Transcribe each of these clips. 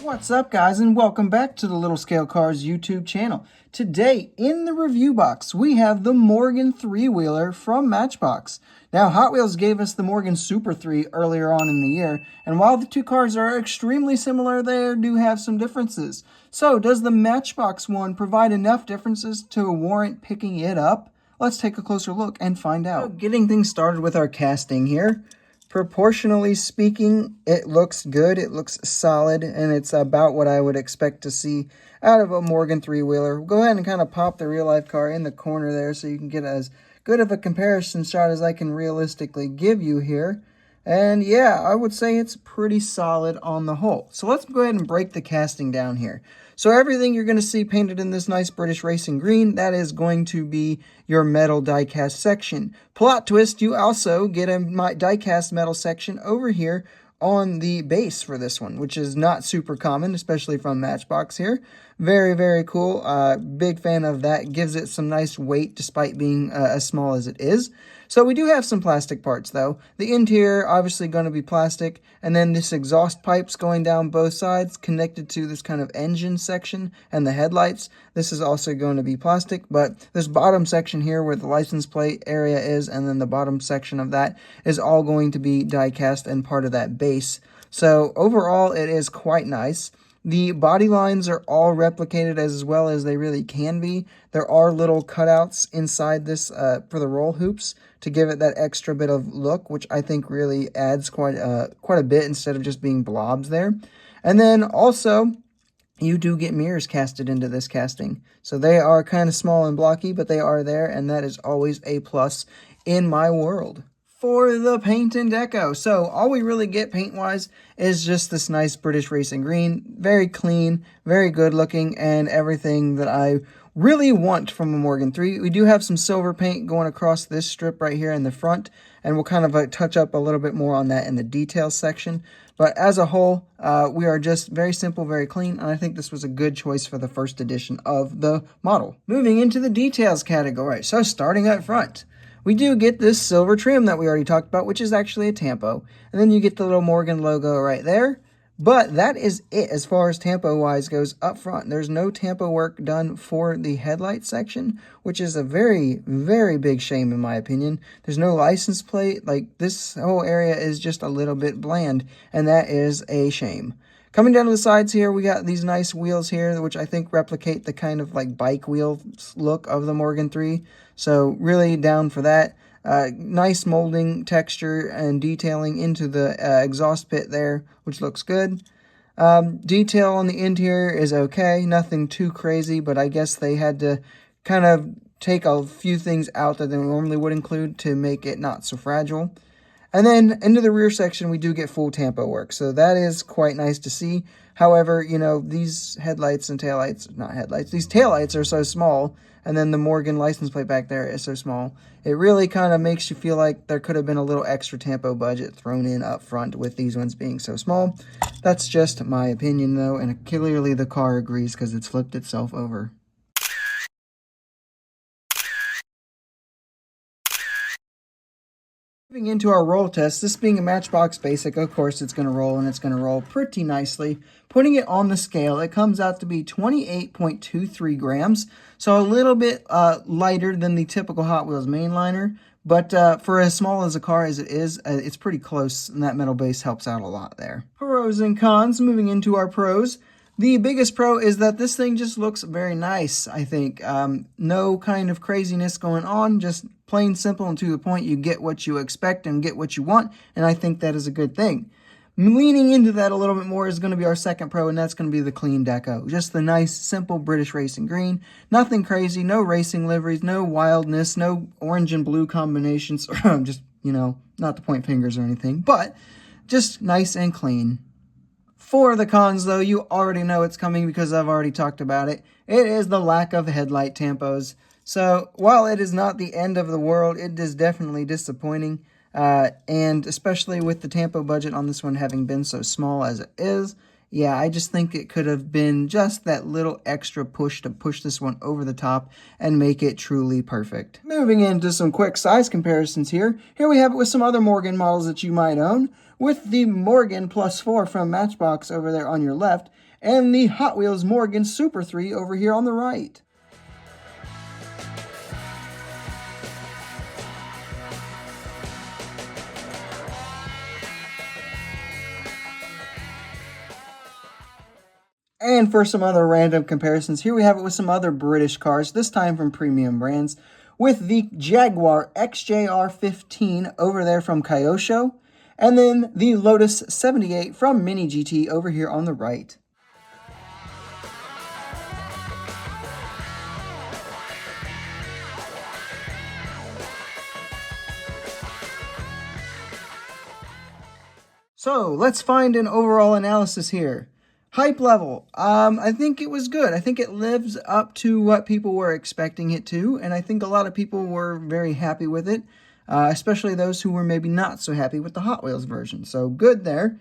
What's up, guys, and welcome back to the LittleScaleCars YouTube channel. Today, in the review box, we have the Morgan 3-wheeler from Matchbox. Now, Hot Wheels gave us the Morgan Super 3 earlier on in the year, and while the two cars are extremely similar, they do have some differences. So, does the Matchbox one provide enough differences to warrant picking it up? Let's take a closer look and find out. So, getting things started with our casting here. Proportionally speaking, it looks good, it looks solid, and it's about what I would expect to see out of a Morgan 3-wheeler. Go ahead and kind of pop the real-life car in the corner there so you can get as good of a comparison shot as I can realistically give you here. And yeah, I would say it's pretty solid on the whole. So let's go ahead and break the casting down here. So everything you're going to see painted in this nice British racing green, that is going to be your metal die-cast section. Plot twist, you also get a die-cast metal section over here on the base for this one, which is not super common, especially from Matchbox here. Very, very cool. Big fan of that. Gives it some nice weight despite being as small as it is. So we do have some plastic parts, though. The interior, obviously going to be plastic. And then this exhaust pipes going down both sides, connected to this kind of engine section and the headlights. This is also going to be plastic. But this bottom section here where the license plate area is, and then the bottom section of that is all going to be die cast and part of that base. So overall, it is quite nice. The body lines are all replicated as well as they really can be. There are little cutouts inside this for the roll hoops to give it that extra bit of look, which I think really adds quite a bit instead of just being blobs there. And then also, you do get mirrors casted into this casting. So they are kind of small and blocky, but they are there, and that is always a plus in my world. For the paint and deco, so all we really get paint-wise is just this nice British racing green. Very clean, very good looking, and everything that I really want from a Morgan 3. We do have some silver paint going across this strip right here in the front, and we'll kind of touch up a little bit more on that in the details section. But as a whole, we are just very simple, very clean, and I think this was a good choice for the first edition of the model. Moving into the details category, so starting up front. We do get this silver trim that we already talked about, which is actually a tampo. And then you get the little Morgan logo right there. But that is it as far as tampo-wise goes up front. There's no tampo work done for the headlight section, which is a very, very big shame in my opinion. There's no license plate. Like, this whole area is just a little bit bland, and that is a shame. Coming down to the sides here, we got these nice wheels here, which I think replicate the kind of like bike wheel look of the Morgan 3. So really down for that. Nice molding texture and detailing into the exhaust pit there, which looks good. Detail on the interior is okay. Nothing too crazy, but I guess they had to kind of take a few things out that they normally would include to make it not so fragile. And then into the rear section, we do get full tampo work. So that is quite nice to see. However, you know, these headlights and taillights, not headlights, these taillights are so small. And then the Morgan license plate back there is so small. It really kind of makes you feel like there could have been a little extra tampo budget thrown in up front with these ones being so small. That's just my opinion, though. And clearly the car agrees because it's flipped itself over. Moving into our roll test, this being a Matchbox Basic, of course it's going to roll, and it's going to roll pretty nicely. Putting it on the scale, it comes out to be 28.23 grams, so a little bit lighter than the typical Hot Wheels mainliner, but for as small as a car as it is, it's pretty close, and that metal base helps out a lot there. Pros and cons, moving into our pros. The biggest pro is that this thing just looks very nice, I think. No kind of craziness going on, just plain simple and to the point. You get what you expect and get what you want, and I think that is a good thing. Leaning into that a little bit more is going to be our second pro, and that's going to be the clean deco. Just the nice, simple British racing green. Nothing crazy, no racing liveries, no wildness, no orange and blue combinations. Just, you know, not to point fingers or anything, but just nice and clean. For the cons, though, you already know it's coming because I've already talked about it. It is the lack of headlight tampos. So, while it is not the end of the world, it is definitely disappointing. And especially with the tampo budget on this one having been so small as it is, yeah, I just think it could have been just that little extra push to push this one over the top and make it truly perfect. Moving into some quick size comparisons here. Here we have it with some other Morgan models that you might own, with the Morgan +4 from Matchbox over there on your left, and the Hot Wheels Morgan Super 3 over here on the right. And for some other random comparisons, here we have it with some other British cars, this time from premium brands, with the Jaguar XJR15 over there from Kyosho, and then the Lotus 78 from Mini GT over here on the right. So let's find an overall analysis here. Hype level, I think it was good. I think it lives up to what people were expecting it to, and I think a lot of people were very happy with it, especially those who were maybe not so happy with the Hot Wheels version. So good there.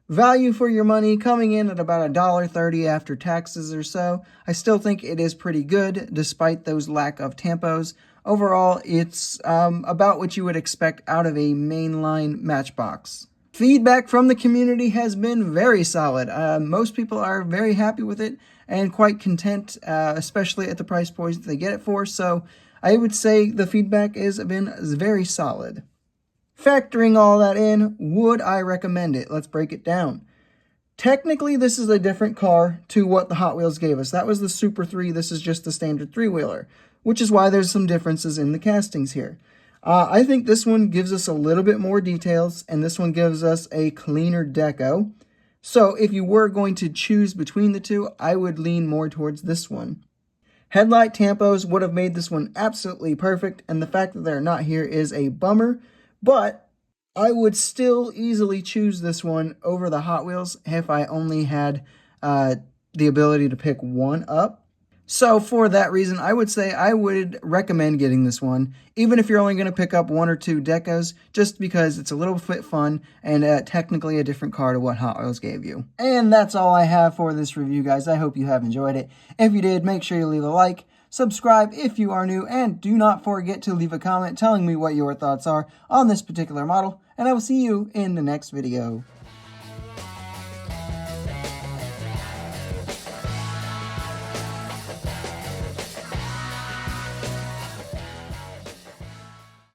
Value for your money coming in at about $1.30 after taxes or so. I still think it is pretty good despite those lack of tampos. Overall, it's about what you would expect out of a mainline Matchbox. Feedback from the community has been very solid. Most people are very happy with it and quite content, especially at the price points they get it for. So I would say the feedback has been very solid. Factoring all that in, would I recommend it? Let's break it down. Technically, this is a different car to what the Hot Wheels gave us. That was the Super 3. This is just the standard three-wheeler, which is why there's some differences in the castings here. I think this one gives us a little bit more details, and this one gives us a cleaner deco. So if you were going to choose between the two, I would lean more towards this one. Headlight tampos would have made this one absolutely perfect, and the fact that they're not here is a bummer, but I would still easily choose this one over the Hot Wheels if I only had the ability to pick one up. So for that reason, I would say I would recommend getting this one, even if you're only going to pick up one or two decos, just because it's a little bit fun and technically a different car to what Hot Wheels gave you. And that's all I have for this review, guys. I hope you have enjoyed it. If you did, make sure you leave a like, subscribe if you are new, and do not forget to leave a comment telling me what your thoughts are on this particular model, and I will see you in the next video.